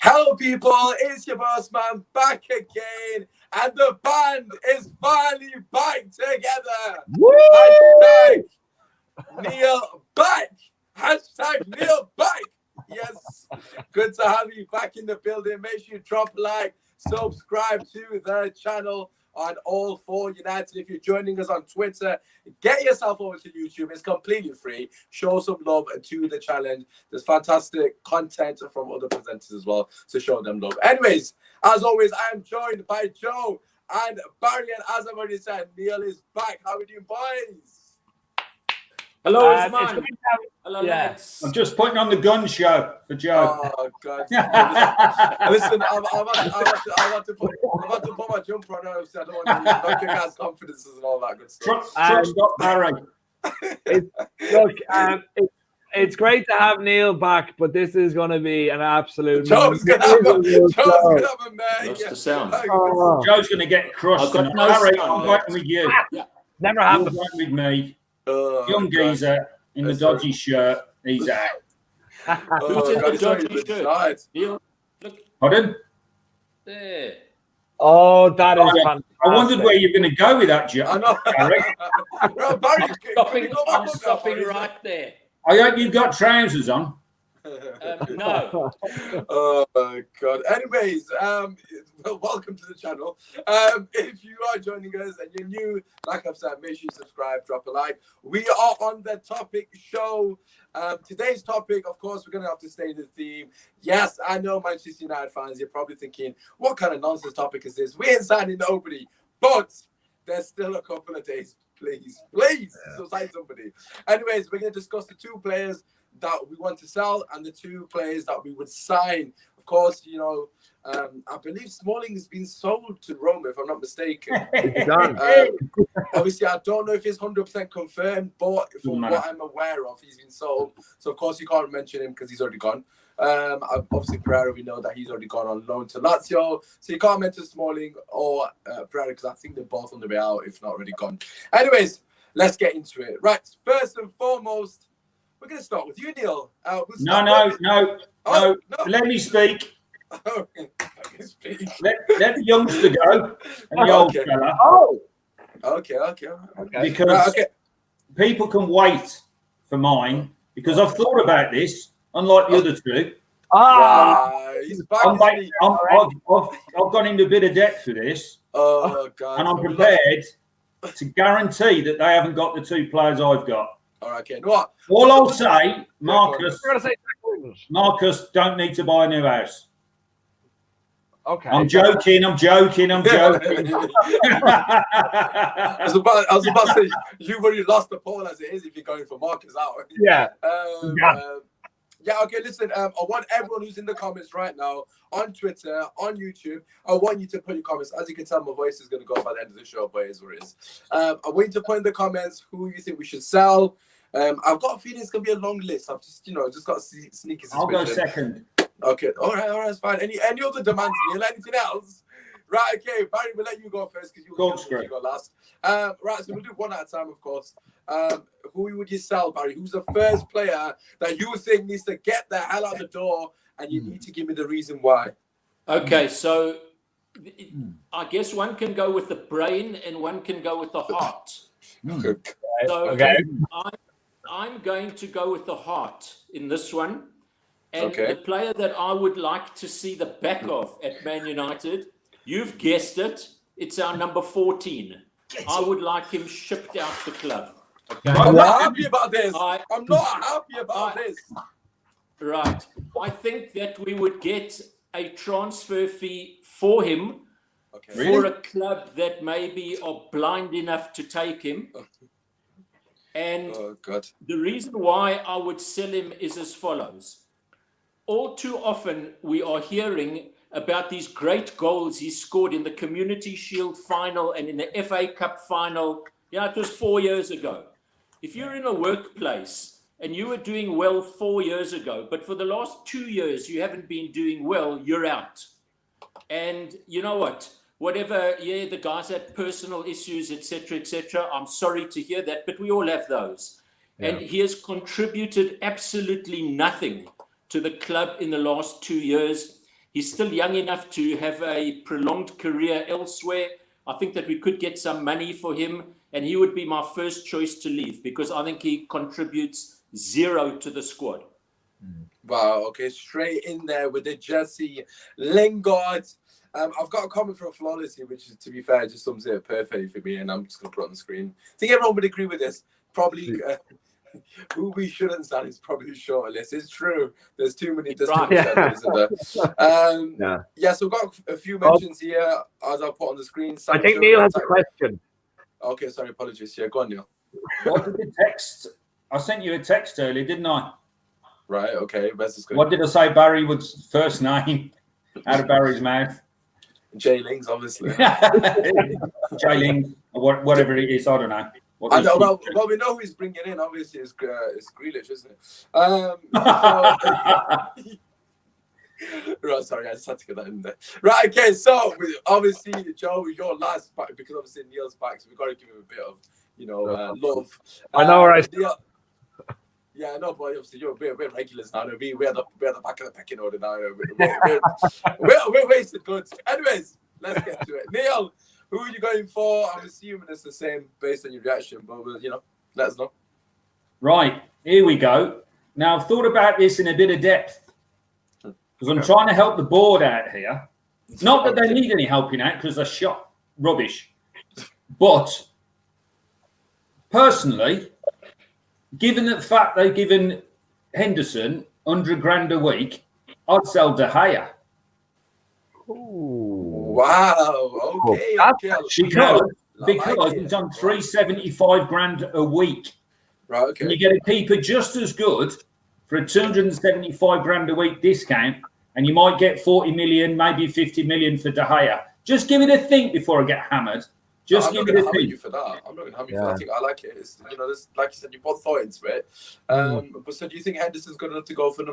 Hello, people. It's your boss man back again, and the band is finally back together. Woo! Hashtag Neil back. Hashtag Neil back. Yes, good to have you back in the building. Make sure you drop a like, subscribe to the channel on all 4 United. If you're joining us on Twitter, get yourself over to YouTube. It's completely free. Show some love to the challenge. There's fantastic content from other presenters as well, so show them love. Anyways, as always, I am joined by Joe and Barry, and as I've already said, Neil is back. How are we doing, boys? Hello, Usman. Hello, yeah. lads. I'm just putting on the gun show for Joe. Oh God! Listen, I'm about to put my jumper on. Obviously, I don't want to knock your guys' confidences and all that good stuff. Trust not Barry. It's great to have Neil back, but this is going to be an absolute. Joe's gonna have a mega. Lost the sound. Joe's going to get crushed. I've got tonight. no Barry, sound, I'm working with you. Never You're happened. working with me. Young God. geezer in the dodgy shirt. He's out. Oh, Who's in God, the it's only dodgy been shirt? started. Neil, look Pardon? there. Oh, that is Oh, yeah. fantastic. I wondered where you're going to go with that, I Joe. know. Barry. Right, Barry, can you go back I'm up stopping there, right there. I hope you've got trousers on. No. Oh my God. Anyways, well, welcome to the channel. If you are joining us and you're new, like I've said, make sure you subscribe, drop a like. We are on the topic show. Today's topic, of course, we're gonna have to stay in the theme. Yes, I know, Manchester United fans, you're probably thinking, what kind of nonsense topic is this? We ain't signing nobody, but there's still a couple of days. Please, so sign somebody. Anyways, we're gonna discuss the 2 players that we want to sell and the 2 players that we would sign. Of course, you know, I believe Smalling has been sold to Roma, if I'm not mistaken. Obviously, I don't know if it's 100% confirmed, but from what I'm aware of, he's been sold. So, of course, you can't mention him because he's already gone. Obviously, Pereira, we know that he's already gone on loan to Lazio. So, you can't mention Smalling or Pereira because I think they're both on the way out, if not already gone. Anyways, let's get into it. Right, first and foremost, we're going to start with you, Neil. No. Let me speak. Let the youngster go and the old fella. Oh, Okay. Because people can wait for mine because I've thought about this, unlike the other 2. He's back. I've gone into a bit of depth for this. Oh, God. And I'm prepared to guarantee that they haven't got the 2 players I've got. All right, okay. What? All I'll say, Marcus, we're going to say Marcus, don't need to buy a new house. okay. I'm joking. I was about to say, you've already lost the poll as it is if you're going for Marcus out. Yeah. Okay, listen, I want everyone who's in the comments right now, on Twitter, on YouTube, I want you to put your comments. As you can tell, my voice is going to go by the end of the show, but it is what it is. I want you to put in the comments who you think we should sell. I've got a feeling it's going to be a long list. I've just got a sneaky suspicion. I'll go second. Okay, all right, it's fine. Any other demands, Neil? Anything else? Right, okay, Barry, we'll let you go first because you go last. Right, so we'll do one at a time, of course. Who would you sell, Barry? Who's the first player that you think needs to get the hell out the door, and you need to give me the reason why? Okay, so I guess one can go with the brain and one can go with the heart. So I'm going to go with the heart in this one. And the player that I would like to see the back of at Man United, you've guessed it, it's our number 14. I would like him shipped out the club. Okay? I'm not happy about this. I'm not happy about this. Right. I think that we would get a transfer fee for him for a club that maybe are blind enough to take him. And the reason why I would sell him is as follows. All too often, we are hearing about these great goals he scored in the Community Shield final and in the FA Cup final. Yeah, it was 4 years ago. If you're in a workplace and you were doing well 4 years ago, but for the last 2 years, you haven't been doing well, you're out. And you know what? Whatever, the guys had personal issues, etc., I'm sorry to hear that, but we all have those. Yeah. And he has contributed absolutely nothing to the club in the last 2 years. He's still young enough to have a prolonged career elsewhere. I think that we could get some money for him, and he would be my first choice to leave because I think he contributes zero to the squad. Wow, okay, straight in there with the Jesse Lingard. I've got a comment from Flawlessly, which is, to be fair, just sums it perfectly for me, and I'm just going to put it on the screen. I think everyone would agree with this. Probably who we shouldn't sign is probably short list. It's true. There's too many. There's too many isn't there? Yeah, so we've got a few mentions here, as I'll put on the screen. I think Neil has a question. Okay, sorry, apologies. Yeah, go on, Neil. What did the text? I sent you a text earlier, didn't I? Right, okay. Where's this going? What did I say Barry Wood's first name out of Barry's mouth? Jay Lings, obviously. Jay Lings, or whatever it is, I don't know. I know, well, we know who he's bringing in. Obviously, it's Grealish, isn't it? Right, sorry, I just had to get that in there. Right, okay, so obviously, Joe, your last back, because obviously Neil's back, so we've got to give him a bit of, love. I know where I Neil, yeah, no, but obviously we're regulars now. We're the back of the pecking order now. We're wasted goods. Anyways, let's get to it. Neil, who are you going for? I'm assuming it's the same based on your reaction, but let us know. Right, here we go. Now, I've thought about this in a bit of depth because I'm trying to help the board out here. Not that they need any helping out because they're shot rubbish. But personally, given the fact they've given Henderson 100 grand a week, I'd sell De Gea. Wow. Okay. Because he's on 375 grand a week. Right. Okay. And you get a keeper just as good for a 275 grand a week discount, and you might get 40 million, maybe 50 million for De Gea. Just give it a think before I get hammered. Just give it a think. You for that. I'm not going to hammer you for that. I think I like it. It's, this, like you said, you both thought into it. But so do you think Henderson's good enough to go to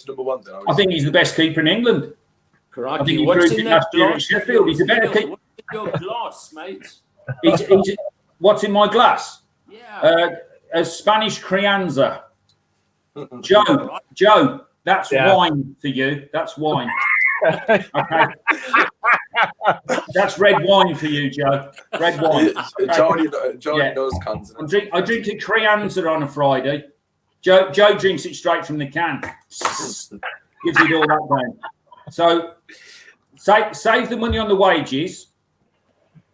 number one then? I think he's the best keeper in England. Correct. I think what's in that glass? Sheffield. He's a better keeper. What's in your glass, mate? What's in my glass? Yeah. A Spanish Crianza. Joe, that's wine for you. That's wine. Okay. That's red wine for you, Joe. Red wine. Johnny knows cans. I drink a Crianza on a Friday. Joe drinks it straight from the can. Gives it all that down. So save the money on the wages,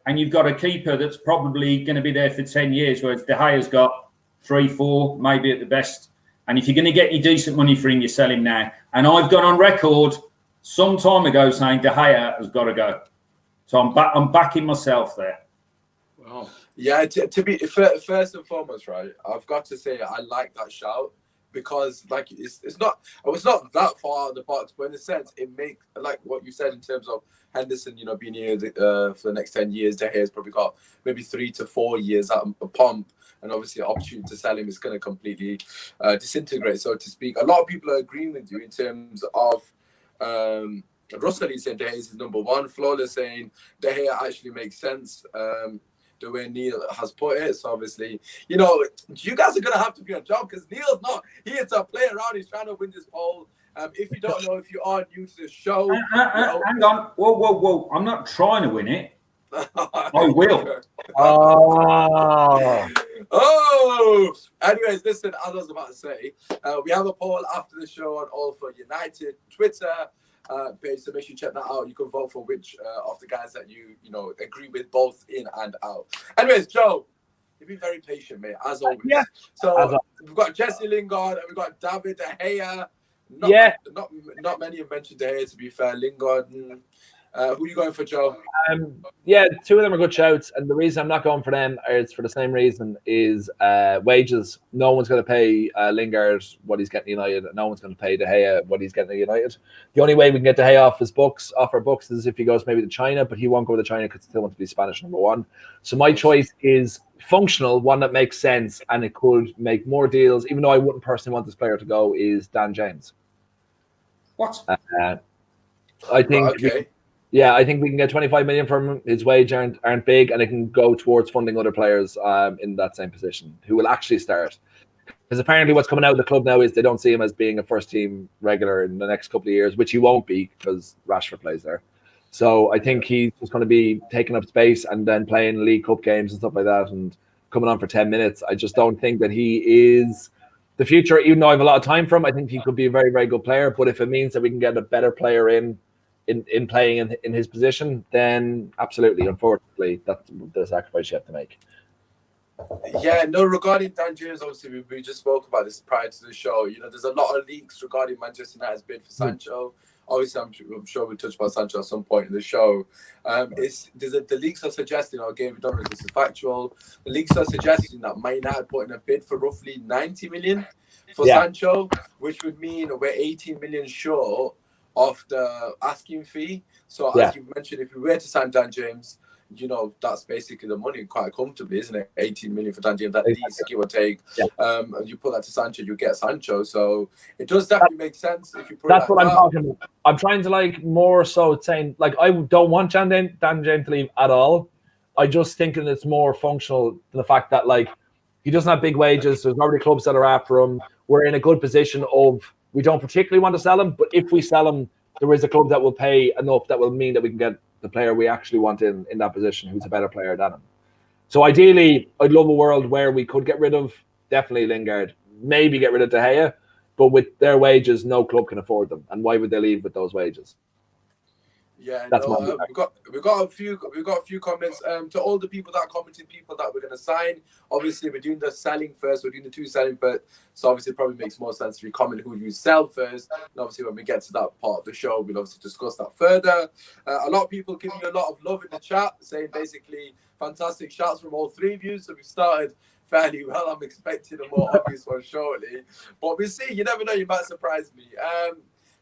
and you've got a keeper that's probably going to be there for 10 years, whereas De Gea's got 3, 4, maybe at the best. And if you're going to get any decent money for him, you sell him now. And I've gone on record some time ago saying De Gea has got to go. So I'm backing myself there. Wow. Yeah, to be first and foremost, right, I've got to say I like that shout because like it's not that far out of the box, but in a sense it makes, like what you said in terms of Henderson, being here for the next 10 years. De Gea's probably got maybe 3 to 4 years at a pump, and obviously the opportunity to sell him is going to completely disintegrate, so to speak. A lot of people are agreeing with you in terms of Russell is saying De Gea is number one. Flawless saying De Gea actually makes sense the way Neil has put it. So obviously, you guys are going to have to be on job because Neil's not here to play around. He's trying to win this poll. If you don't know, if you are new to the show... hang on. Whoa. I'm not trying to win it. I will. Oh! Anyways, listen, as I was about to say, we have a poll after the show on All for United Twitter page, so make sure you check that out. You can vote for which of the guys that you agree with, both in and out. Anyways, Joe, you've been very patient, mate, as always. Yeah. So we've got Jesse Lingard and we've got David De Gea. Not many have mentioned De Gea, to be fair. Lingard. Who are you going for, Joe? Two of them are good shouts, and the reason I'm not going for them is for the same reason: is wages. No one's going to pay Lingard what he's getting at United. No one's going to pay De Gea what he's getting at United. The only way we can get De Gea off our books, is if he goes maybe to China, but he won't go to China because he still wants to be Spanish number one. So my choice is functional, one that makes sense, and it could make more deals. Even though I wouldn't personally want this player to go, is Dan James. What? I think. Okay. I think we can get 25 million from him. His wages aren't big, and it can go towards funding other players in that same position who will actually start. Because apparently what's coming out of the club now is they don't see him as being a first-team regular in the next couple of years, which he won't be because Rashford plays there. So I think he's just going to be taking up space and then playing League Cup games and stuff like that and coming on for 10 minutes. I just don't think that he is the future, even though I have a lot of time for him. I think he could be a very, very good player. But if it means that we can get a better player in playing in his position, then absolutely, unfortunately, that's the sacrifice you have to make. Yeah, no, regarding Dan James, obviously, we just spoke about this prior to the show. You know, there's a lot of leaks regarding Manchester United's bid for Sancho. Obviously, I'm sure we'll touch about Sancho at some point in the show. The leaks are suggesting, again, we don't know if this is factual, the leaks are suggesting that Man United put in a bid for roughly 90 million for Sancho, which would mean we're 18 million short of the asking fee. So as you mentioned, if we were to sign Dan James, you know, that's basically the money quite comfortably, isn't it? 18 million for Dan James, that least, give or take. And you put that to Sancho, you get Sancho. So it does definitely make sense if you put That's what I'm talking about. I'm trying to more so saying, I don't want Dan James to leave at all. I just thinking it's more functional to the fact that he doesn't have big wages. There's already clubs that are after him. We're in a good position of we don't particularly want to sell him, but if we sell him, there is a club that will pay enough that will mean that we can get the player we actually want in that position who's a better player than him. So ideally, I'd love a world where we could get rid of definitely Lingard, maybe get rid of De Gea, but with their wages, no club can afford them. And why would they leave with those wages? Yeah, we've got a few comments. To all the people that are commenting, people that we're going to sign. Obviously, we're doing the selling first. We're doing the two selling first. So obviously, it probably makes more sense if you comment who you sell first. And obviously, when we get to that part of the show, we'll obviously discuss that further. A lot of people giving you a lot of love in the chat, saying basically fantastic shouts from all three of you. So we started fairly well. I'm expecting a more obvious one shortly, but we'll see. You never know. You might surprise me.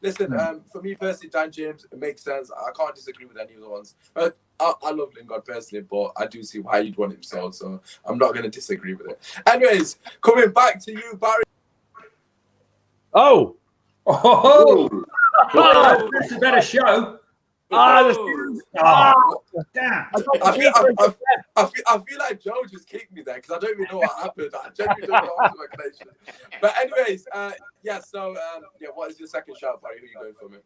Listen, for me personally, Dan James, it makes sense. I can't disagree with any of the ones. But I love Lingard personally, but I do see why you'd want him sold, so I'm not going to disagree with it. Anyways, coming back to you, Barry. Oh, that's a better show. Damn. I feel like Joe just kicked me there because I don't even know what happened. I genuinely don't know what my connection. But anyways, what is your second shout, Barry? Who are you going for, man?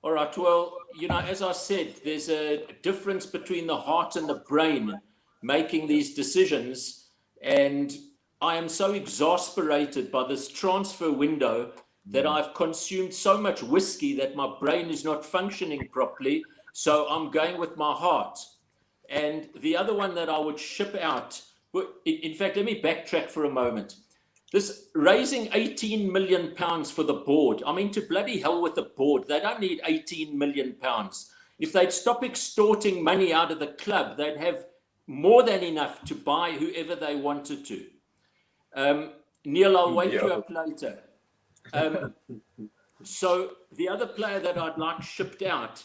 All right. Well, as I said, there's a difference between the heart and the brain making these decisions. And I am so exasperated by this transfer window that I've consumed so much whiskey that my brain is not functioning properly. So I'm going with my heart. And the other one that I would ship out, in fact, let me backtrack for a moment. This raising £18 million for the board. I mean, to bloody hell with the board. They don't need £18 million. If they'd stop extorting money out of the club, they'd have more than enough to buy whoever they wanted to. Neil, I'll wake you up later. So the other player that I'd like shipped out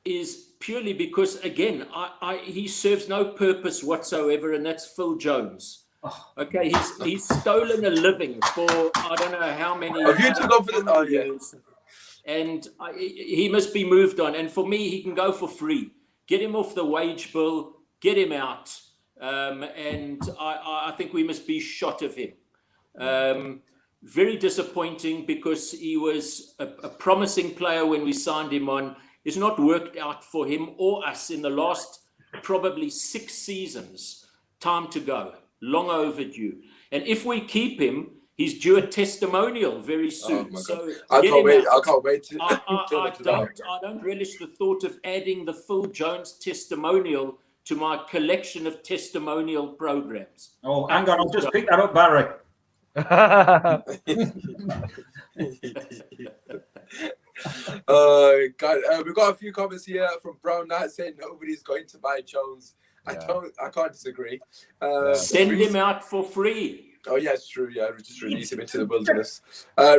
is purely because, again, he serves no purpose whatsoever, and that's Phil Jones. Okay, he's stolen a living for I don't know how many years, and he must be moved on. And for me, he can go for free. Get him off the wage bill, get him out, and I think we must be shot of him. Very disappointing because he was a promising player when we signed him on. It's not worked out for him or us in the last probably 6 seasons. Time to go. Long overdue. And if we keep him, he's due a testimonial very soon. So I can't wait to I don't relish the thought of adding the Phil Jones testimonial to my collection of testimonial programs. Oh, hang on, I'll just pick that up, Barry. God, we've got a few comments here from Brown Knight saying nobody's going to buy Jones. I can't disagree. Send him out for free. Oh yeah, it's true. Yeah, just release him into the wilderness.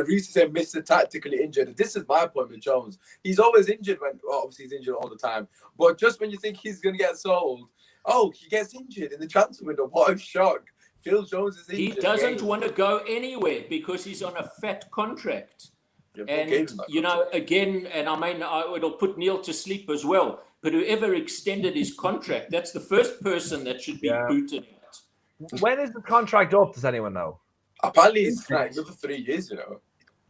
Reese said Mr. Tactically injured. And this is my point with Jones. He's always injured obviously he's injured all the time. But just when you think he's gonna get sold, he gets injured in the transfer window. What a shock. Phil Jones is injured. He doesn't want to go anywhere because he's on a fat contract. And, again, and I mean, it'll put Neil to sleep as well. But whoever extended his contract, that's the first person that should be booted out. When is the contract up? Does anyone know? Apparently, it's like another 3 years, you know.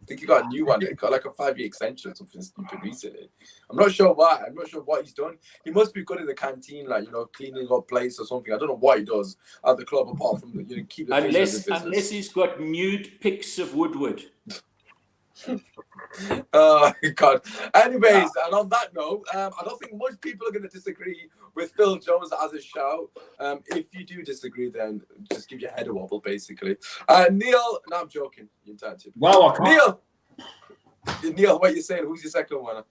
I think he got a new one. He got like a 5-year extension or something stupid recently. I'm not sure why. I'm not sure what he's done. He must be good in the canteen, like, you know, cleaning up plates or something. I don't know what he does at the club apart from, you know, keep the unless he's got nude pics of Woodward. Oh God. Anyways, and on that note, I don't think most people are going to disagree with Phil Jones as a shout. If you do disagree, then just give your head a wobble, basically. Neil, no, I'm joking. You're entitled. Well, I can't. Neil, what are you saying? Who's your second one?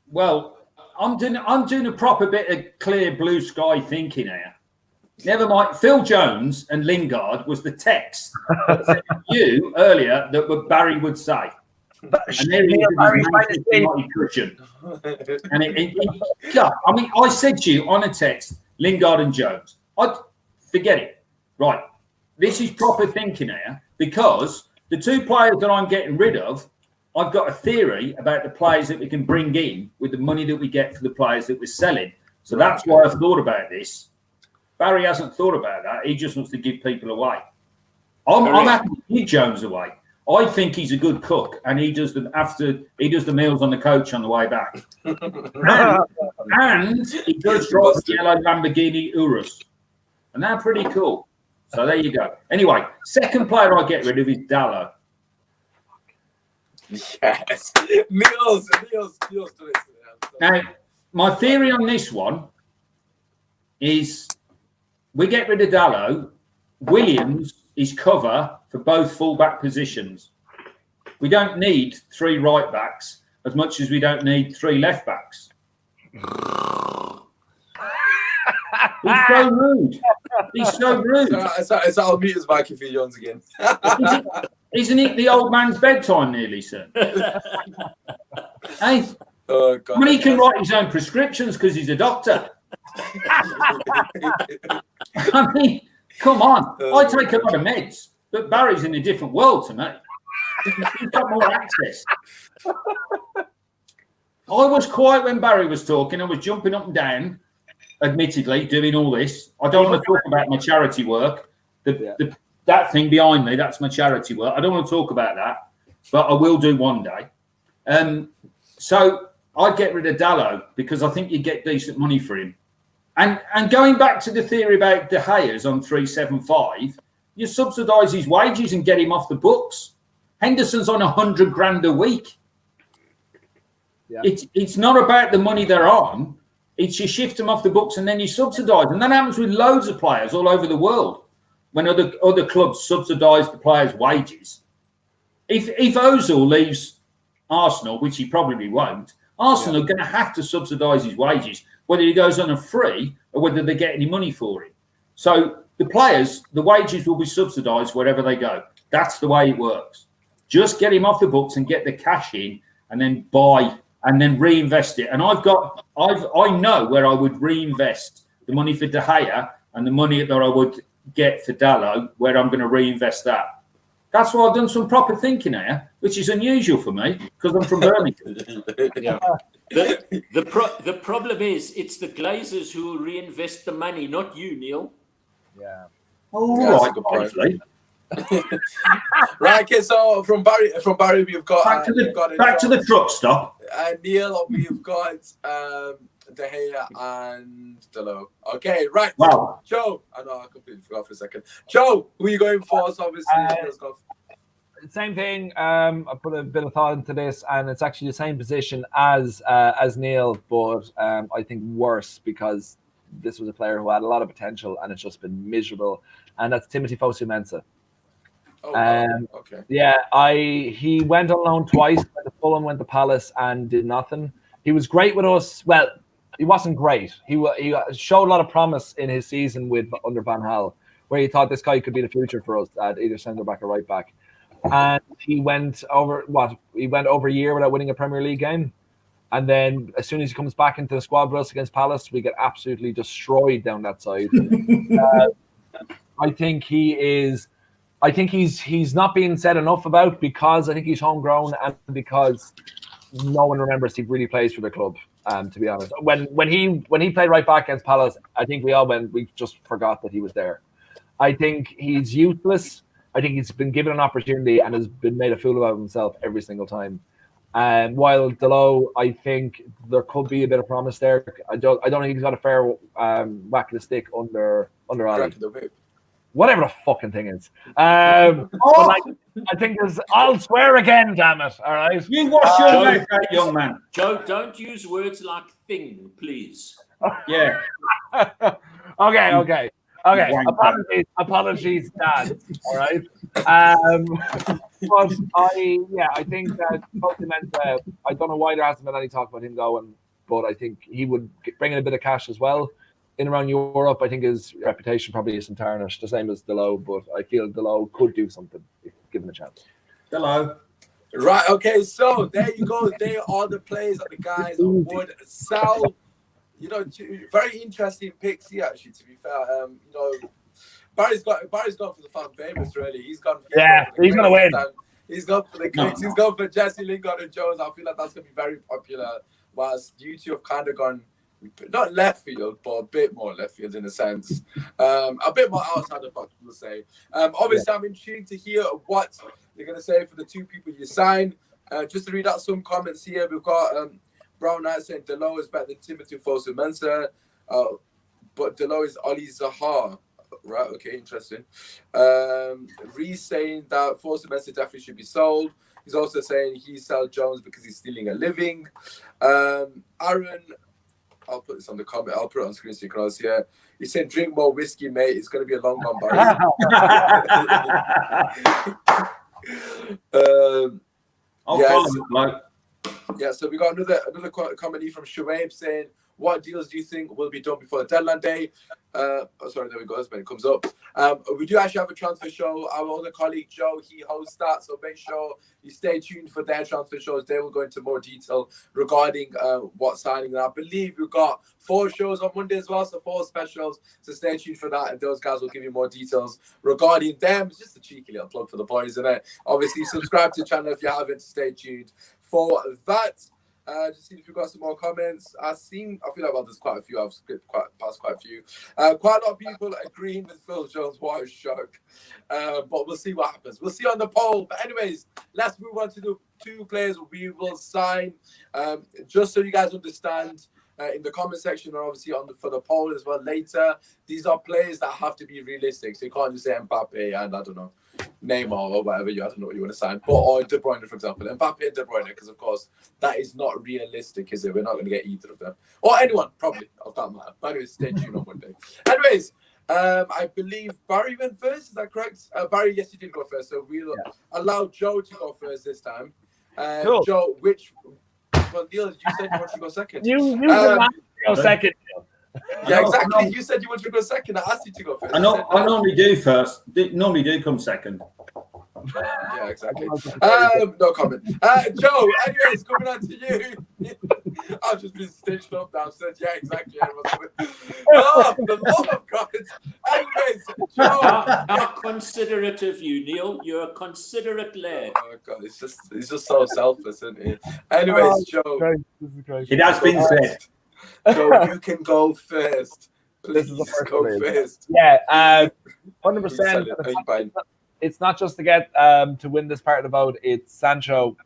Well, I'm doing a proper bit of clear blue sky thinking here. Never mind. Phil Jones and Lingard was the text you earlier that what Barry would say. And there he is, cushion. And God, I mean, I said to you on a text, Lingard and Jones. I'd forget it. Right. This is proper thinking here, because the two players that I'm getting rid of, I've got a theory about the players that we can bring in with the money that we get for the players that we're selling. So that's why I've thought about this. Barry hasn't thought about that. He just wants to give people away. I'm happy to give Jones away. I think he's a good cook, and he does the meals on the coach on the way back. and he does drive the yellow Lamborghini Urus, and they're pretty cool. So there you go. Anyway, second player I get rid of is Dallo. Yes, Niels. Now, my theory on this one is we get rid of Dallo. Williams is cover for both fullback positions. We don't need 3 right backs as much as we don't need 3 left backs. He's so rude. He's so rude. So I'll mute his mic if he yawns again. Isn't it the old man's bedtime nearly, sir? Hey, oh, God. I mean, he can write his own prescriptions because he's a doctor. I mean, come on. I take a lot of meds, but Barry's in a different world to me. He's got more access. I was quiet when Barry was talking. I was jumping up and down, admittedly, doing all this. I don't want to talk about my charity work. That thing behind me, that's my charity work. I don't want to talk about that, but I will do one day. So I'd get rid of Dallo because I think you get decent money for him. And going back to the theory about De Gea's on 375, you subsidise his wages and get him off the books. Henderson's on 100 grand a week. Yeah. It's not about the money they're on. It's you shift them off the books and then you subsidise. And that happens with loads of players all over the world. When other clubs subsidise the players' wages. If Ozil leaves Arsenal, which he probably won't, Arsenal are going to have to subsidise his wages, whether he goes on a free or whether they get any money for it. So the players, the wages will be subsidised wherever they go. That's the way it works. Just get him off the books and get the cash in, and then buy and then reinvest it. And I know where I would reinvest the money for De Gea and the money that I would get for Dallo, where I'm going to reinvest that. That's why I've done some proper thinking here, which is unusual for me because I'm from Birmingham. Yeah. The problem is it's the Glazers who will reinvest the money, not you, Neil. Yeah. All right. Right. Okay. So from Barry, we've got back to the truck stop. Neil, we've got De Gea and Dallo. Okay. Right. Wow. Joe, I know I completely forgot for a second. Joe, who are you going for? So obviously, same thing. I put a bit of thought into this, and it's actually the same position as Neil, but I think worse because this was a player who had a lot of potential, and it's just been miserable. And that's Timothy Fosu-Mensah. Oh, wow. Okay. Yeah, he went on loan twice. Went to Fulham, went to Palace, and did nothing. He was great with us. Well, he wasn't great. He showed a lot of promise in his season under Van Gaal, where he thought this guy could be the future for us at either centre back or right back. And he went over a year without winning a Premier League game. And then as soon as he comes back into the squad with us against Palace, we get absolutely destroyed down that side. I think he's not being said enough about because I think he's homegrown and because no one remembers he really plays for the club. To be honest, when he played right back against Palace, I think we just forgot that he was there. I think he's useless. I think he's been given an opportunity and has been made a fool about himself every single time. And while Delo, I think there could be a bit of promise there. I don't think he's got a fair whack of the stick under Ali. Whatever the fucking thing is. But like, I think there's. I'll swear again, damn it! All right. You wash your mouth out, young man. Joe, don't use words like "thing," please. Yeah. Okay. Apologies, Dad. All right. But I think that I don't know why there hasn't been any talk about him going, but I think he would bring in a bit of cash as well. In around Europe, I think his reputation probably isn't tarnished, the same as Delo, but I feel Delo could do something if given a chance. Hello. Right, okay, so there you go. They are the players that the guys would sell. You know, very interesting picks here, actually, to be fair. You know, Barry's gone for the fan famous, really. He's gone he's going to win. He's gone for the greats. He's gone for Jesse Lingard and Jones. I feel like that's going to be very popular, whilst you two have kind of gone not left field, but a bit more left field in a sense. A bit more outside the box, we'll say. Obviously, I'm intrigued to hear what you're going to say for the two people you signed. Just to read out some comments here, we've got Brown Knight saying Delo is better than Timothy Fosu-Mensah, but Delo is Ali Zaha. Right, okay, interesting. Reese saying that Fosu-Mensah definitely should be sold. He's also saying he sell Jones because he's stealing a living. Aaron, I'll put this on the comment. I'll put it on screen so you can all see it. He said, "Drink more whiskey, mate. It's going to be a long one, Barry." Yeah, so we got another comment from Shuaib saying, "What deals do you think will be done before the deadline day?" Sorry, there we go. That's when it comes up. We do actually have a transfer show. Our other colleague Joe, he hosts that, so make sure you stay tuned for their transfer shows. They will go into more detail regarding what signing. And I believe we've got 4 shows on Monday as well, so 4 specials. So stay tuned for that, and those guys will give you more details regarding them. It's just a cheeky little plug for the boys, isn't it? Obviously, subscribe to the channel if you haven't. Stay tuned for that. Just see if we've got some more comments. I feel like there's quite a few. I've skipped past quite a few. Quite a lot of people agreeing with Phil Jones. What a shock. But we'll see what happens. We'll see on the poll. But anyways, let's move on to the 2 players we will sign. Just so you guys understand, in the comment section, and obviously for the poll as well later, these are players that have to be realistic. So you can't just say Mbappe and I don't know, Neymar or whatever I don't know what you want to sign, or De Bruyne, for example. Mbappe and De Bruyne, because of course that is not realistic, is it? We're not going to get either of them, or anyone probably of that matter. But anyways, stay tuned on Monday. Anyways, I believe Barry went first. Is that correct? Barry, yes, you did go first. So we'll allow Joe to go first this time. Cool. Joe, well, Neil, you said you wanted to go second. You go second. Yeah, exactly. You said you wanted to go second. I asked you to go first. I normally do first. Normally do come second. Yeah, exactly. No comment. Joe, anyways, coming on to you. I've just been stitched up now. Said, yeah, exactly. Oh, the love of God. Anyways, Joe. How considerate of you, Neil. You're a considerate lad. Oh, God. He's just so selfless, isn't he? Anyways, Joe. It has been said. Joe, you can go first. Please go first. Yeah, 100%. It's not just to get to win this part of the vote. It's Sancho.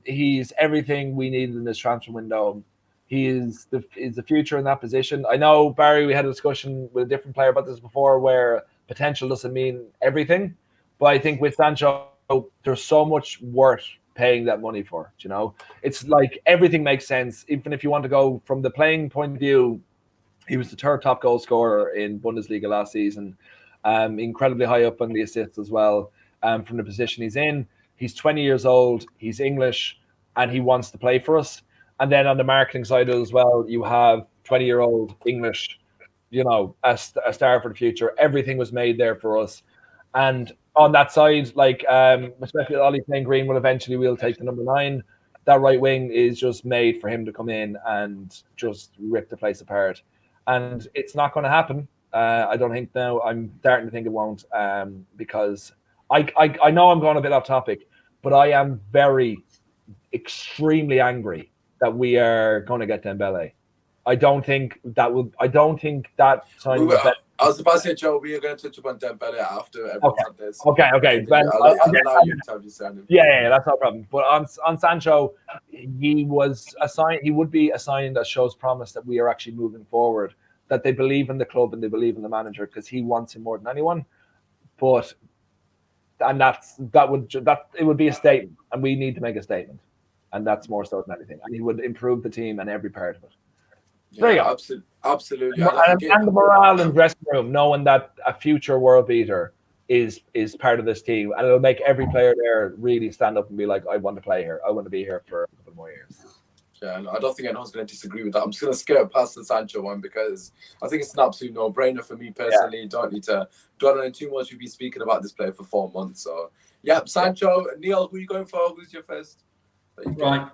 He's everything we needed in this transfer window. He is the future in that position. I know, Barry, we had a discussion with a different player about this before, where potential doesn't mean everything. But I think with Sancho, there's so much worth paying that money for. You know, it's like everything makes sense. Even if you want to go from the playing point of view, he was the 3rd top goal scorer in Bundesliga last season. Incredibly high up on the assists as well, from the position he's in. He's 20 years old, he's English, and he wants to play for us. And then on the marketing side as well, you have 20-year-old English, you know, a star for the future. Everything was made there for us. And on that side, like, especially Ollie playing Greenwood, eventually we'll take the number 9. That right wing is just made for him to come in and just rip the place apart. And it's not going to happen. I don't think now. I'm starting to think it won't, because I know I'm going a bit off topic, but I am extremely angry that we are going to get Dembele. I don't think that sign. I was about to say, Joe, we are going to touch upon Dembele after everyone's had this. Okay. Ben, I'll allow you to have your sound. Yeah, that's no problem. But on Sancho, he was assigned. He would be assigned that shows promise that we are actually moving forward. That they believe in the club and they believe in the manager because he wants him more than anyone. But it would be a statement, and we need to make a statement, and that's more so than anything. And he would improve the team and every part of it. There you go. Absolutely. And the morale in the dressing room, knowing that a future world beater is part of this team, and it'll make every player there really stand up and be like, I want to play here. I want to be here for a couple more years. Yeah, I don't think anyone's going to disagree with that. I'm just going to skip past the Sancho one because I think it's an absolute no-brainer for me personally. Don't need to dwell on it too much. We've been speaking about this player for 4 months. So, Sancho. Neil, who are you going for? Who's your first? Right.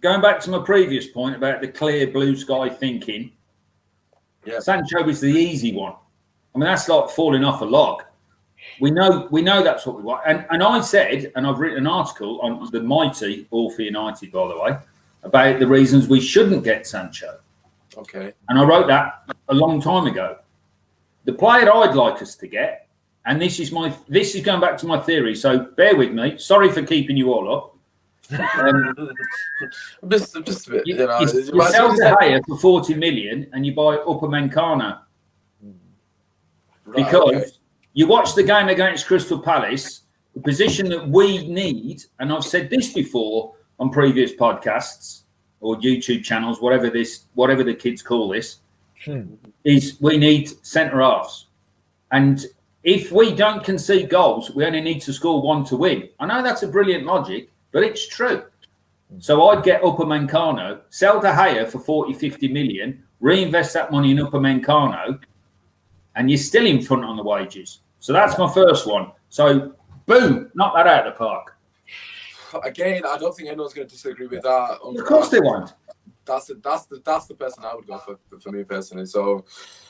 Going back to my previous point about the clear blue sky thinking, Sancho is the easy one. I mean, that's like falling off a log. We know that's what we want. And I said, and I've written an article on the mighty Orphe United, by the way, about the reasons we shouldn't get Sancho. Okay. And I wrote that a long time ago. The player I'd like us to get, and this is going back to my theory, so bear with me. Sorry for keeping you all up. Just a bit, you sell De Gea for 40 million and you buy Upamecano because you watch the game against Crystal Palace, the position that we need, and I've said this before on previous podcasts or YouTube channels, whatever the kids call this, is we need centre halves, and if we don't concede goals, we only need to score one to win. I know that's a brilliant logic, but it's true. So I'd get Upamecano, sell De Gea for 40, 50 million, reinvest that money in Upamecano, and you're still in front on the wages. So that's my first one. So, boom, knock that out of the park. Again, I don't think anyone's going to disagree with that. Of course they won't. That's the person I would go for me personally. So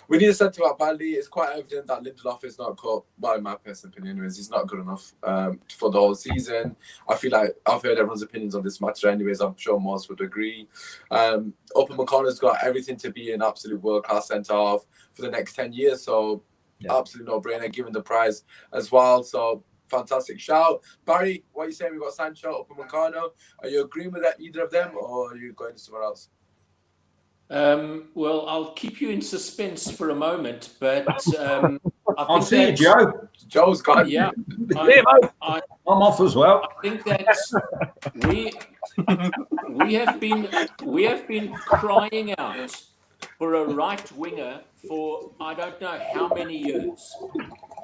we need a centre back badly. It's quite evident that Lindelof is not cut. Well, in my personal opinion, anyways, he's not good enough for the whole season. I feel like I've heard everyone's opinions on this matter. Anyways, I'm sure most would agree. Upamecano's got everything to be an absolute world-class centre half for the next 10 years. So absolute no-brainer, given the price as well. So fantastic shout. Barry, what are you saying? We've got Sancho, Upamecano. Are you agreeing with that, either of them, or are you going somewhere else? Well, I'll keep you in suspense for a moment, but I'll see you, Joe. Joe's got yeah. I'm off as well. I think that we have been crying out for a right winger for I don't know how many years.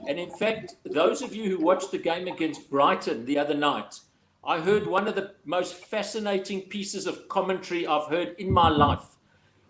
And in fact, those of you who watched the game against Brighton the other night, I heard one of the most fascinating pieces of commentary I've heard in my life.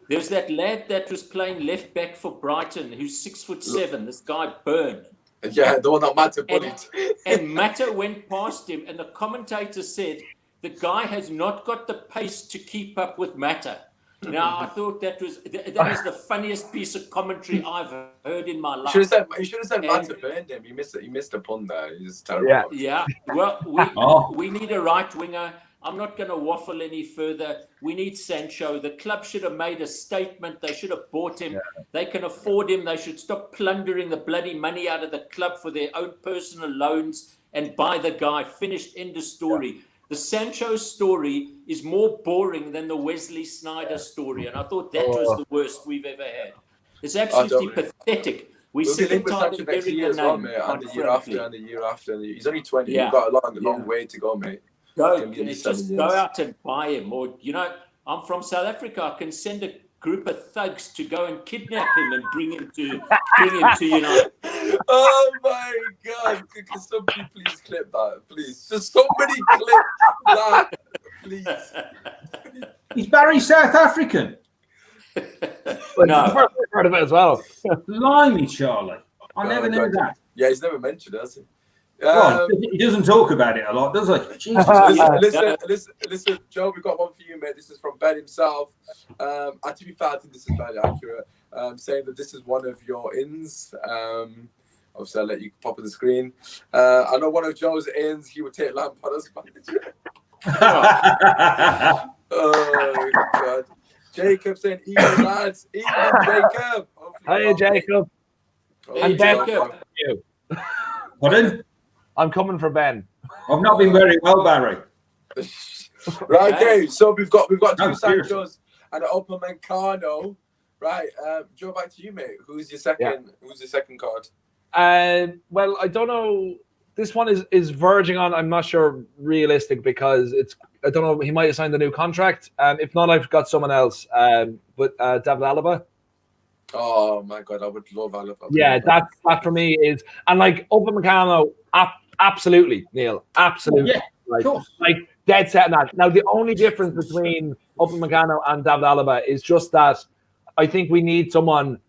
There's that lad that was playing left back for Brighton, who's 6'7". This guy Byrne. Yeah, the one that Mata bullied. And Mata went past him, and the commentator said the guy has not got the pace to keep up with Mata. Now, I thought that is the funniest piece of commentary I've heard in my life. You should have said Mata burned him. He missed a pun there. He's terrible. Yeah. Well, we need a right winger. I'm not going to waffle any further. We need Sancho. The club should have made a statement. They should have bought him. Yeah. They can afford him. They should stop plundering the bloody money out of the club for their own personal loans and buy the guy. Finished. End of story. Yeah. The Sancho story is more boring than the Wesley Sneijder story, and I thought that was the worst we've ever had. It's absolutely pathetic. We'll sick and tired of hearing the name. And the year after, and the year after. He's only 20. Yeah. You've got a long way to go, mate. Just go out and buy him. Or, I'm from South Africa. I can send a group of thugs to go and kidnap him and bring him to United. Oh my God! Can somebody please clip that? Please, just somebody clip that, please. Is Barry South African? No, part of it as well. Blimey, Charlie! I never knew that. Yeah, he's never mentioned it, has he? He doesn't talk about it a lot, does he? Jesus. Listen, Joe, we've got one for you, mate. This is from Ben himself. To be fair, I think this is very accurate. Saying that this is one of your ins. Obviously, I'll let you pop on the screen. I know one of Joe's ins, he would take Lampard as manager. Oh, God. Jacob saying, "Evening, lads. Evening, Jacob." Hi, Jacob. And Ben, you. Pardon? I'm coming for Ben. I've not been very well, Barry. Right, okay. So we've got two seriously. Sanchos and an Upamecano. Right, Joe, back to you, mate. Who's your second? Who's your second card? Well, I don't know. This one is verging on. I'm not sure realistic because I don't know. He might have signed a new contract. If not, I've got someone else. But David Alaba. Oh my God, I would love Alaba. Yeah, that for me is, and like Upamecano, absolutely, Neil, absolutely. Yeah, like, of course. like dead set on that. Now the only difference between Upamecano and David Alaba is just that I think we need someone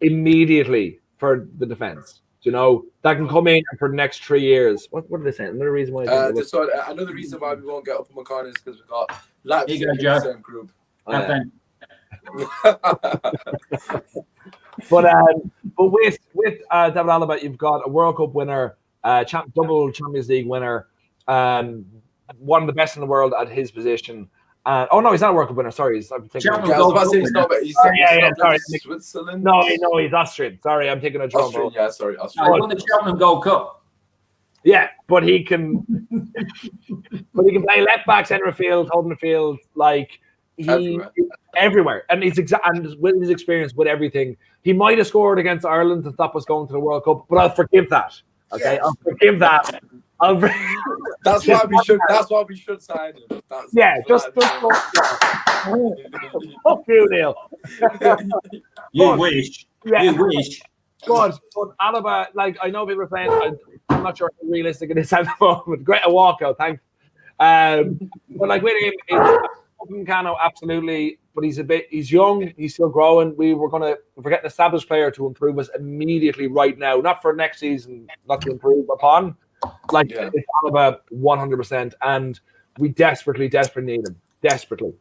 immediately for the defense. You know, that can come in for the next 3 years. What are they saying? Another reason why. Another reason why we won't get Upamecano is because we've got Leipzig in the same group. But with David Alaba, you've got a World Cup winner, double Champions League winner, one of the best in the world at his position. Oh no, he's not a World Cup winner. Sorry, I'm thinking. Sorry, Switzerland. No, he's Austrian. Sorry, I'm thinking of John. Austrian. Yeah, sorry, He Austrian. won the Cheltenham Gold Cup. Yeah, but he can play left back, centre field, holding the field, like everywhere. And and with his experience with everything, he might have scored against Ireland to stop us going to the World Cup, but I'll forgive that. Okay, yes. I'll forgive that. That's why we should. That's why we should sign him. Just fuck you, Neil. You wish. Yeah. You wish. But Alaba, like I know people are saying, I'm not sure how realistic it is at the moment. Great a walkout, thanks. But like with him, it's Upamecano, absolutely. But he's young, he's still growing. We're getting an established player to improve us immediately right now, not for next season, not to improve upon. It's Alaba 100%, and we desperately need him. Desperately.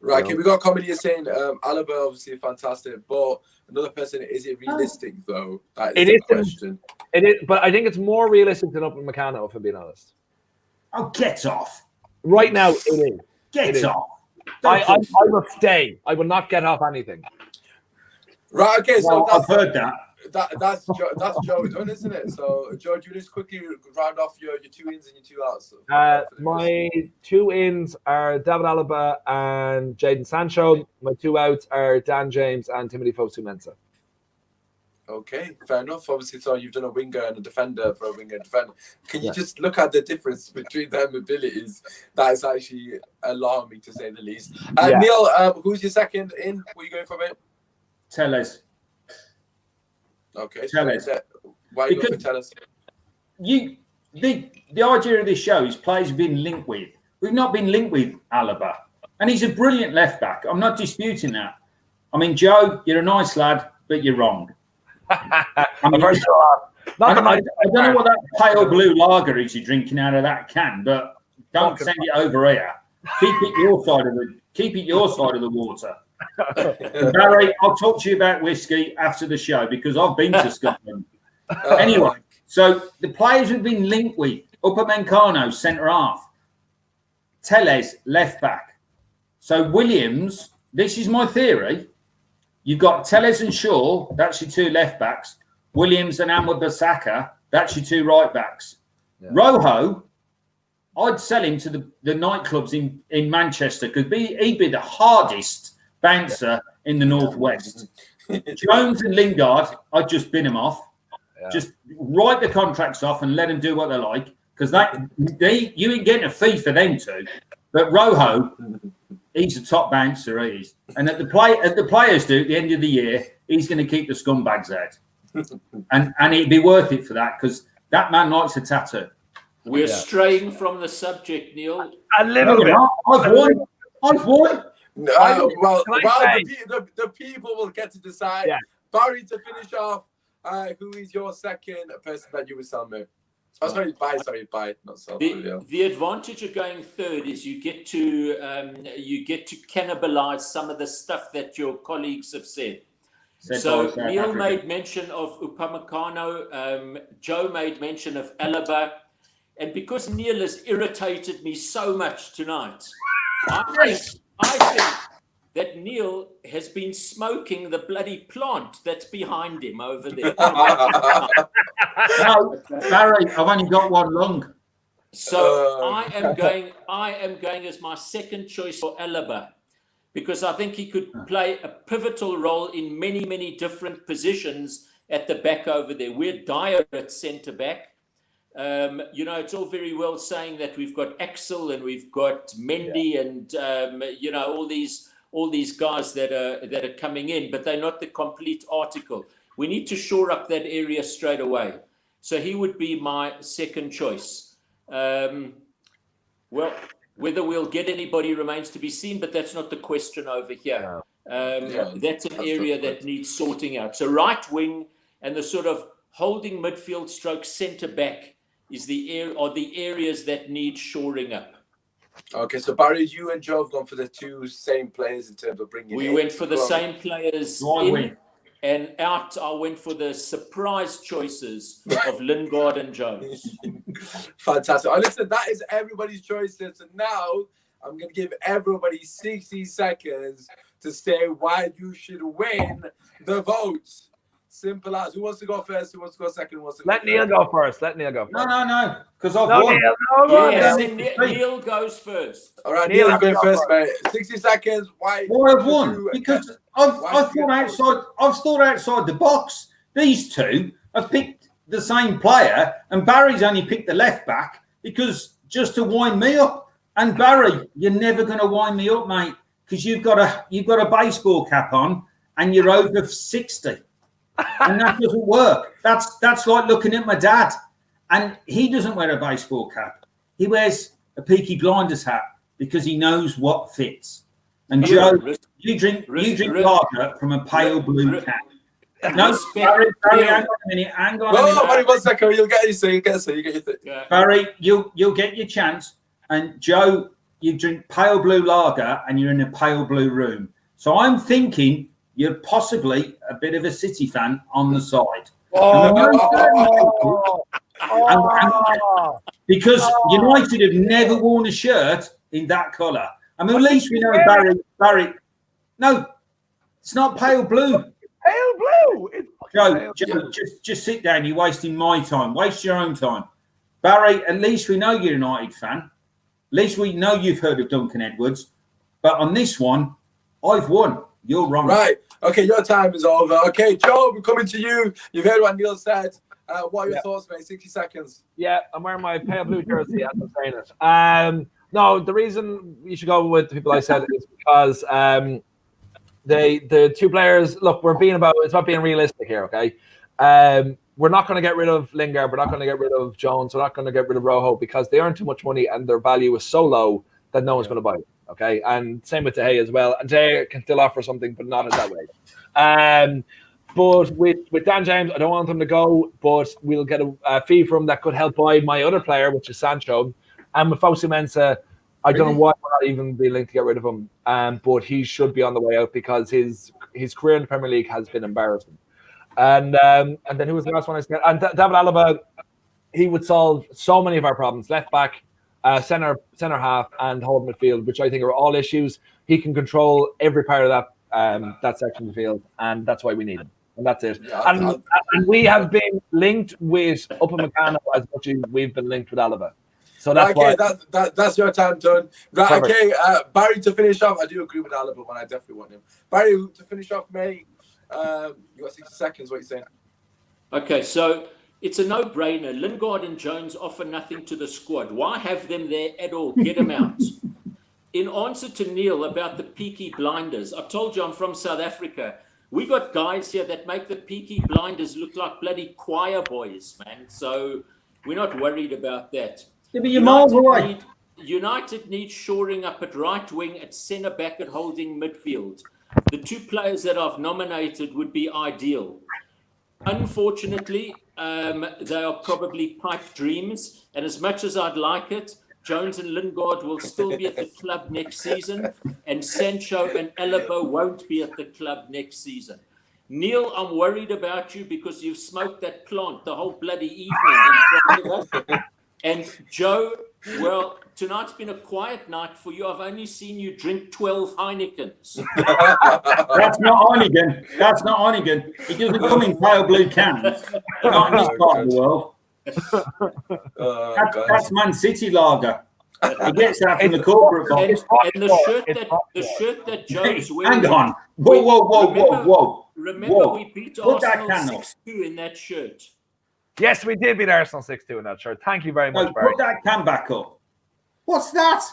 Right, okay, we got comedy saying Alaba obviously fantastic, but another person, is it realistic though? That is the question. It is, but I think it's more realistic than Upamecano, if I'm being honest. Oh, get off. Right now, it is. Get off. I will stay. I will not get off anything. Right, okay, so I've heard that. That's Joe done, isn't it? So, Joe, do you just quickly round off your 2 ins and your 2 outs? My 2 ins are David Alaba and Jadon Sancho. My 2 outs are Dan James and Timothy Fosu-Mensah. Okay, fair enough. Obviously, so you've done a winger and a defender for a winger and defender. Can you just look at the difference between their abilities? That is actually alarming, to say the least. Neil, who's your second in? What are you going for, mate? Telles. Okay. Telles. Why are you going for Telles? The idea of this show is players have been linked with. We've not been linked with Alaba. And he's a brilliant left back. I'm not disputing that. I mean, Joe, you're a nice lad, but you're wrong. I don't know what that pale blue lager is you're drinking out of that can, but don't send it over here. Keep it your side of the water. Barry, I'll talk to you about whiskey after the show because I've been to Scotland. Anyway, so the players have been linked with Upamecano, centre half, Telles, left back. So Williams, this is my theory. You've got Telles and Shaw, that's your 2 left backs. Williams and Wan-Bissaka, that's your 2 right backs. Yeah. Rojo, I'd sell him to the nightclubs in Manchester because he'd be the hardest bouncer in the Northwest. Jones and Lingard, I'd just bin them off. Yeah. Just write the contracts off and let them do what they like because you ain't getting a fee for them two. But Rojo, he's a top bouncer, he is. And at the players do at the end of the year, he's going to keep the scumbags out. and it'd be worth it for that because that man likes a tattoo. We're straying from the subject, Neil. A little bit. I've won. The people will get to decide. Yeah. Barry, to finish off, who is your second person that you would sell me? Oh, sorry, buy, not sell. The advantage of going third is you get to cannibalize some of the stuff that your colleagues have said. So Neil made mention of Upamecano, Joe made mention of Alaba, and because Neil has irritated me so much tonight, I think that Neil has been smoking the bloody plant that's behind him over there. No, Barry, I've only got one lung. So I am going as my second choice for Alaba, because I think he could play a pivotal role in many, many different positions at the back over there. We're dire at centre back. It's all very well saying that we've got Axel and we've got Mendy and all these guys that are coming in, but they're not the complete article. We need to shore up that area straight away. So he would be my second choice. Well, whether we'll get anybody remains to be seen, but that's not the question over here. That's an area that needs sorting out. So right wing and the sort of holding midfield stroke centre back are the areas that need shoring up. Okay, so Barry, you and Joe have gone for the two same players in terms of bringing. We went for the same players in and out. I went for the surprise choices of Lingard and Jones. Fantastic. Listen, that is everybody's choices. So now I'm going to give everybody 60 seconds to say why you should win the vote. Simple as. Who wants to go first? Who wants to go second? Let Neil go first. No, because I've won. Neil goes first. All right, Neil, you're going first, mate. 60 seconds. Why I've won? Because I've thought outside the box. These two have picked the same player, and Barry's only picked the left back because just to wind me up. And Barry, you're never going to wind me up, mate, because you've got a baseball cap on and you're over 60. And that doesn't work. That's like looking at my dad, and he doesn't wear a baseball cap. He wears a Peaky Blinders hat because he knows what fits. And Joe, you drink lager from a pale blue can. No, Barry, hang on a minute. Barry, 1 second. You'll get your thing. Barry, you'll get your chance. And Joe, you drink pale blue lager, and you're in a pale blue room. So I'm thinking you're possibly a bit of a City fan on the side. Because United have never worn a shirt in that colour. I mean, at least we know Barry. No, it's not pale blue. Pale blue. Joe, just sit down. You're wasting my time. Waste your own time. Barry, at least we know you're a United fan. At least we know you've heard of Duncan Edwards. But on this one, I've won. You're wrong. Right. Okay, your time is over. Okay, Joe, we're coming to you. You've heard what Neil said. What are your thoughts, mate? 60 seconds. Yeah, I'm wearing my pale blue jersey as I'm saying it. No, the reason you should go with the people I said is because the two players, look, it's about being realistic here, okay? We're not going to get rid of Lingard. We're not going to get rid of Jones. We're not going to get rid of Rojo because they earn too much money and their value is so low that no one's going to buy it. Okay, and same with De Gea as well. And De Gea can still offer something, but not in that way. But with Dan James, I don't want him to go, but we'll get a fee from him that could help buy my other player, which is Sancho. And with Fosu Mensah, I don't know why we're not even being linked to get rid of him. But he should be on the way out because his career in the Premier League has been embarrassing. And then who was the last one I said? And David Alaba, he would solve so many of our problems. Left back, center half, and hold midfield, which I think are all issues. He can control every part of that section of the field, and that's why we need him. And that's it. Yeah, and we have been linked with Upamecano as much as we've been linked with Alaba. So that's okay. That's your time done. Right. Perfect. Okay. Barry, to finish off, I do agree with Alaba, but I definitely want him. Barry, to finish off, mate. You got 60 seconds. What are you saying? Okay, so it's a no-brainer. Lingard and Jones offer nothing to the squad. Why have them there at all? Get them out. In answer to Neil about the Peaky Blinders, I told you I'm from South Africa. We got guys here that make the Peaky Blinders look like bloody choir boys, man. So we're not worried about that. Yeah, but you're miles away. United needs shoring up at right wing, at centre back, at holding midfield. The two players that I've nominated would be ideal. Unfortunately, they are probably pipe dreams. And as much as I'd like it, Jones and Lingard will still be at the club next season. And Sancho and Alaba won't be at the club next season. Neil, I'm worried about you because you've smoked that plant the whole bloody evening in front of us. And Joe, well, tonight's been a quiet night for you. I've only seen you drink 12 Heinekens. That's not Heineken. That's not Heineken. It doesn't come in pale blue cans. Not in this part of the world. That's Man City lager. It gets that from the corporate box. And the shirt that Joe's wearing. Hang on. Whoa. Remember we beat Arsenal 6-2 in that shirt. Yes, we did beat Arsenal 6-2 in that shirt. Thank you very much, Barry. Put that can back up. What's that?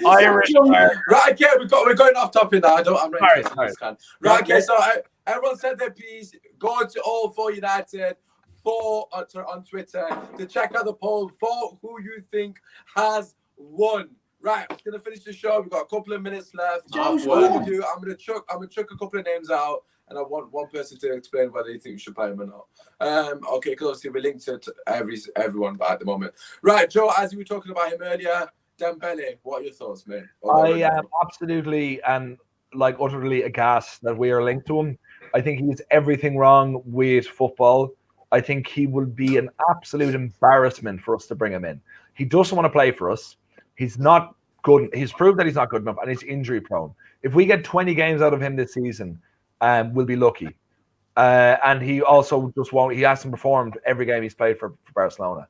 Irish. Right, okay, we're going off topic now. I'm ready to this can. Right, okay, so everyone said their piece. Go to All For United on Twitter to check out the poll for who you think has won. Right, I'm gonna finish the show. We've got a couple of minutes left. What I'm gonna do, I'm gonna chuck a couple of names out, and I want one person to explain whether you think we should play him or not. Okay, because obviously we're linked to everyone at the moment. Right, Joe, as you were talking about him earlier, Dembele, what are your thoughts, mate? I am absolutely and utterly aghast that we are linked to him. I think he's everything wrong with football. I think he will be an absolute embarrassment for us to bring him in. He doesn't want to play for us. He's not good. He's proved that he's not good enough, and he's injury prone. If we get 20 games out of him this season, we'll be lucky. And he also just won't. He hasn't performed every game he's played for Barcelona.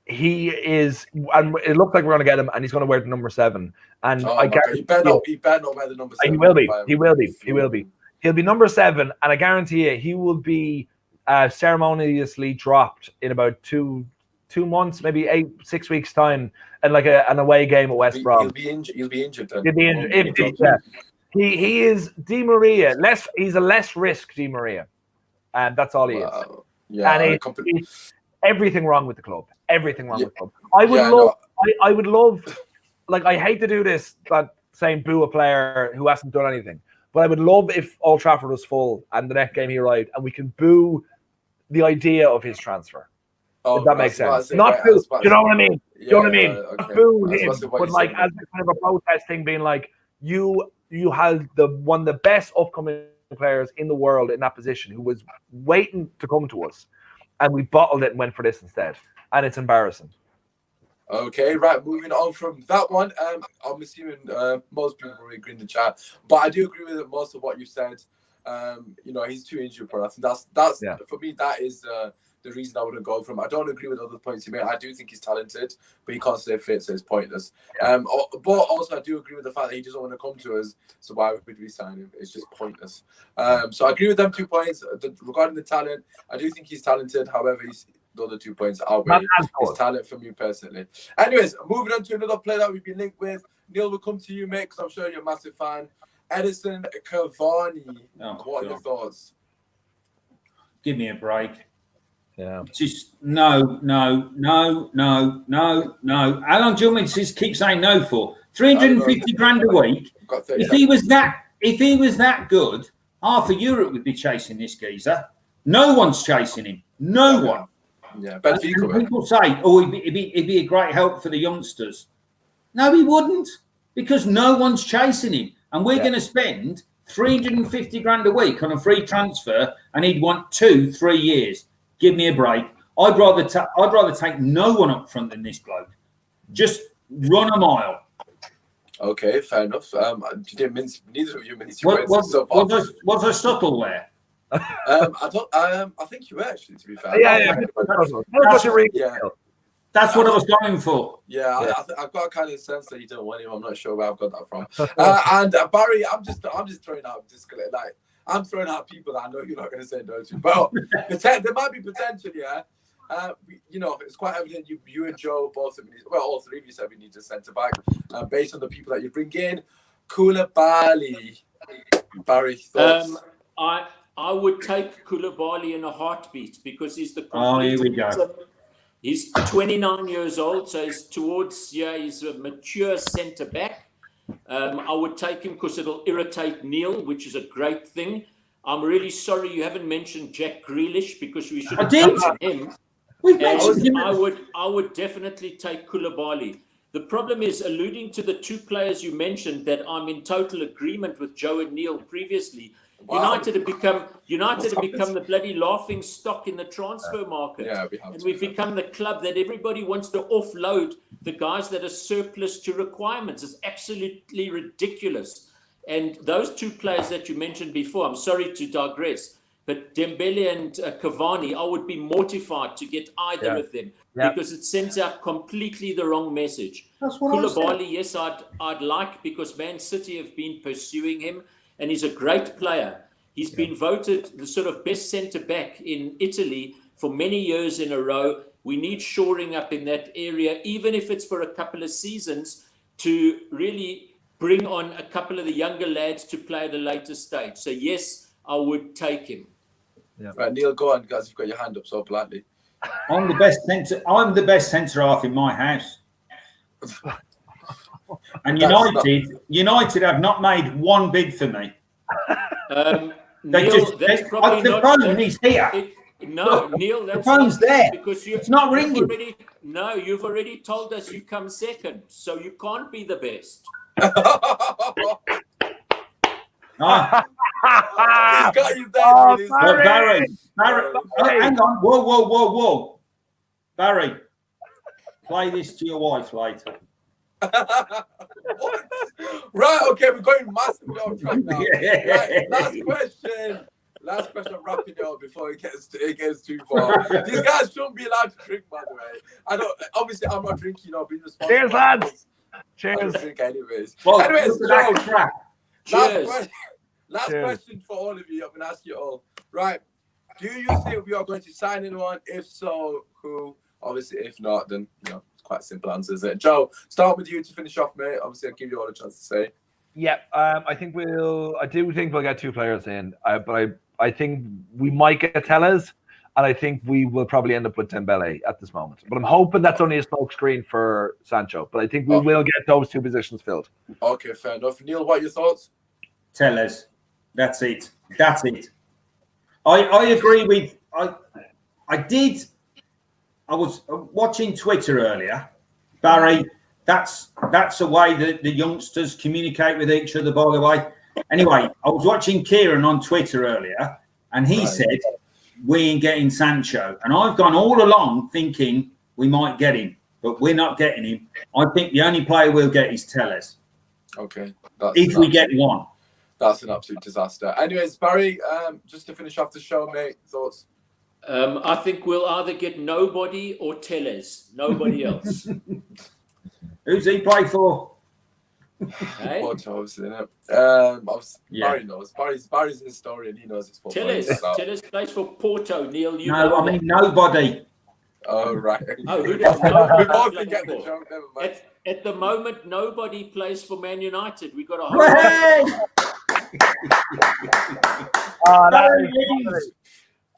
He is, and it looks like we're going to get him, and he's going to wear the number 7. And I guarantee he better not wear the number 7. He will be. He will be. He'll be number 7, and I guarantee you, he will be ceremoniously dropped in about two months, maybe 6 weeks time, and an away game at West Brom. He'll be injured. Then. He'll be injured. He is Di Maria. He's a less risk Di Maria, and that's all he is. Yeah, and it's everything wrong with the club. Everything wrong with the club. I would love. I hate to do this, but saying boo a player who hasn't done anything. But I would love if Old Trafford was full and the next game he arrived, and we can boo the idea of his transfer. If that makes sense. Not boo. Do you know what I mean? Do you know what I mean? Okay. Boo him, but as a kind of a protest thing, being like, you had one of the best upcoming players in the world in that position who was waiting to come to us, and we bottled it and went for this instead, and it's embarrassing. Okay, right. Moving on from that one, I'm assuming most people will agree in the chat, but I do agree with most of what you said. He's too injured for us. That's for me. That is the reason I wouldn't go for him. I don't agree with other points he made. I do think he's talented, but he can't stay fit, so it's pointless. But also, I do agree with the fact that he doesn't want to come to us, so why would we sign him? It's just pointless. So I agree with them 2 points. Regarding the talent, I do think he's talented. However, the other 2 points outweigh his talent for me personally. Anyways, moving on to another player that we've been linked with. Neil, we'll come to you, mate, because I'm sure you're a massive fan. Edison Cavani. What are your thoughts? Give me a break. Yeah. Just no. How long do you want me to keep saying no for? 350 grand a week. If he was that good, half of Europe would be chasing this geezer. No one's chasing him. No one. Yeah, people say, he'd be a great help for the youngsters. No, he wouldn't, because no one's chasing him, and we're going to spend 350 grand a week on a free transfer, and he'd want 2-3 years. Give me a break. I'd rather take no one up front than this bloke. Just run a mile. Okay, fair enough. Neither of you minced your words so far. Was I subtle there? I think you were actually, to be fair. That's what I was going for. Yeah. I've got a kind of sense that you don't want him. I'm not sure where I've got that from. And Barry, I'm just throwing out I'm throwing out people that I know you're not going to say no to. But there might be potential, yeah. It's quite evident you and Joe both, all three of you said we need a centre back based on the people that you bring in. Koulibaly. Barry, thoughts? I would take Koulibaly in a heartbeat because he's the. Oh, here we go. He's 29 years old, so he's a mature centre back. I would take him because it'll irritate Neil, which is a great thing. I'm really sorry you haven't mentioned Jack Grealish because we should have mentioned him. I would definitely take Koulibaly. The problem is, alluding to the 2 players you mentioned that I'm in total agreement with Joe and Neil previously, Wow. United have become the bloody laughing stock in the transfer market. Yeah, we've become the club that everybody wants to offload the guys that are surplus to requirements. It's absolutely ridiculous. And those two players that you mentioned before, I'm sorry to digress, but Dembele and Cavani, I would be mortified to get either of them because it sends out completely the wrong message. That's what Koulibaly, yes, I'd like, because Man City have been pursuing him, and he's a great player. He's been voted the sort of best centre-back in Italy for many years in a row. We need shoring up in that area, even if it's for a couple of seasons, to really bring on a couple of the younger lads to play at a later stage. So, yes, I would take him. Yeah. Right, Neil, go on, guys. You've got your hand up so politely. I'm the best centre half in my house. And United have not made one bid for me. Neil, that's probably the not. phone is here. Neil, that's the phone's there. Because it's not ringing. You've already told us you come second, so you can't be the best. He's got you there. Barry, hang on. Whoa. Barry, play this to your wife later. Right, okay, we're going massively off track now. Right, last question, I'm wrapping it up before it gets too far. These guys shouldn't be allowed to drink, by the way. Obviously I'm not drinking, being responsible. Cheers, lads. Cheers. I don't drink anyways. Well, anyways, last Cheers. question for all of you. I'm gonna ask you all. Right. Do you think we are going to sign anyone? If so, who? Obviously, if not, then it's quite a simple answer, isn't it? Joe, start with you to finish off, mate. Obviously, I'll give you all a chance to say. Yeah, I do think we'll get two players in, but I think we might get Telles, and I think we will probably end up with Dembele at this moment. But I'm hoping that's only a smoke screen for Sancho. But I think we will get those two positions filled. Okay, fair enough. Neil, what are your thoughts? Telles. That's it. I agree with. I was watching Twitter earlier, Barry. That's a way that the youngsters communicate with each other, by the way. Anyway, I was watching Kieran on Twitter earlier, and he said, we ain't getting Sancho. And I've gone all along thinking we might get him, but we're not getting him. I think the only player we'll get is Telles. Okay. If we get one. That's an absolute disaster. Anyways, Barry, just to finish off the show, mate, thoughts? I think we'll either get nobody or Telles. Nobody else. Who's he play for? Hey? Porto, isn't it? Barry knows. Barry's in the story and he knows his football. Telles plays for Porto, Neil. Nobody. Oh, right. Oh, who doesn't know? We both can get the joke, never mind. At the moment, nobody plays for Man United. We've got a whole...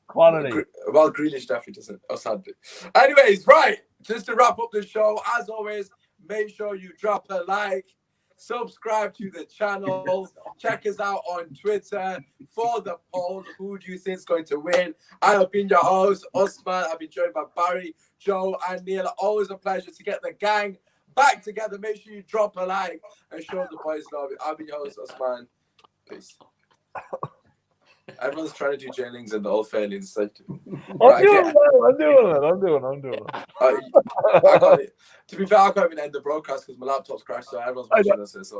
Quality. Well, Grealish definitely doesn't. Sadly. Anyways, right. Just to wrap up the show, as always, make sure you drop a like, subscribe to the channel, check us out on Twitter for the poll. Who do you think is going to win? I have been your host, Usman. I've been joined by Barry, Joe, and Neil. Always a pleasure to get the gang back together. Make sure you drop a like and show the boys love. I've been your host, Usman. Peace. Everyone's trying to do jailings and the old failings. Like, I'm doing it. To be fair, I can't even end the broadcast because my laptop's crashed, so everyone's watching us. It's all good.